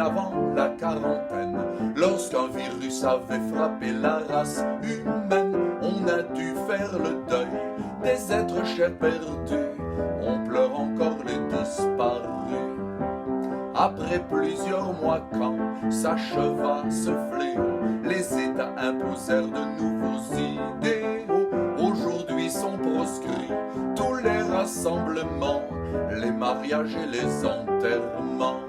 avant la quarantaine, lorsqu'un virus avait frappé la race humaine. On a dû faire le deuil des êtres chers perdus, on pleure encore les disparus. Après plusieurs mois quand s'acheva ce fléau, les États imposèrent de nouveaux idéaux. Aujourd'hui sont proscrits tous les rassemblements, les mariages et les enterrements.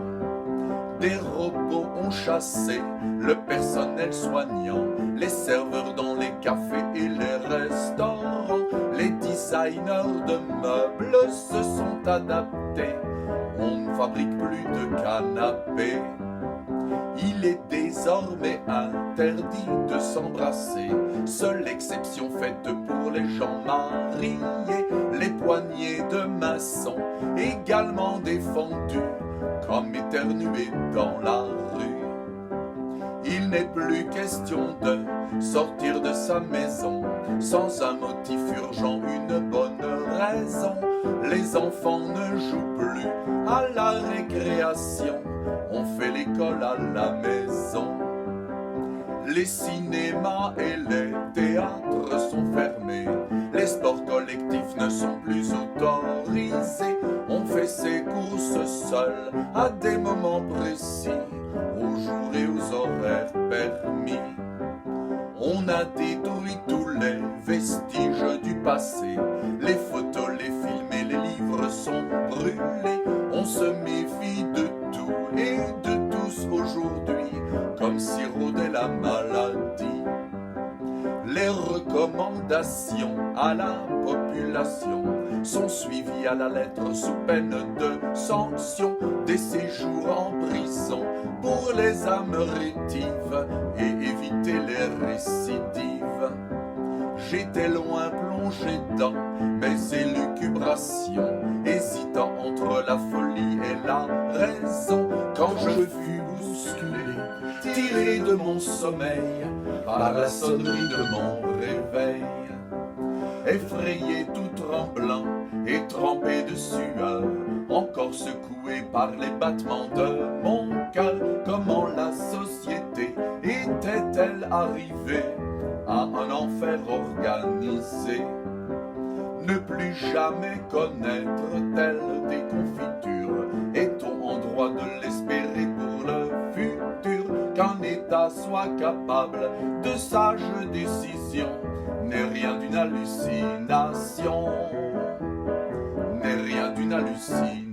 Des robots ont chassé le personnel soignant, les serveurs dans les cafés et les restaurants. Les designers de meubles se sont adaptés, on ne fabrique plus de canapés. Il est désormais interdit de s'embrasser, seule exception faite pour les gens mariés. Les poignées de main sont également défendues, comme éternuer dans la rue. Il n'est plus question de sortir de sa maison sans un motif urgent, une bonne raison. Les enfants ne jouent plus à la récréation, on fait l'école à la maison. Les cinémas et les théâtres sont fermés, les sports collectifs ne sont plus autorisés. On fait ses courses seul à des moments précis, aux jours et aux horaires permis. On a détruit tous les vestiges du passé, les photos, les films et les livres sont brûlés. On se méfie de tout et de tous aujourd'hui, comme si rôdait la maladie. Les recommandations à la population sont suivies à la lettre sous peine de sanction. Des séjours en prison pour les âmes rétives et éviter les récidives. J'étais loin plongé dans mes élucubrations, hésitant entre la folie et la raison, quand je fus bousculé, tiré de mon sommeil par la sonnerie de mon réveil. Effrayé, tout tremblant et trempé de sueur, encore secoué par les battements de mon cœur. Comment la société était-elle arrivée à un enfer organisé? Ne plus jamais connaître telle déconfiture, est-on en droit de l'espérer pour le futur? Qu'un État soit capable de sages décisions n'est rien d'une hallucination, n'est rien d'une hallucination.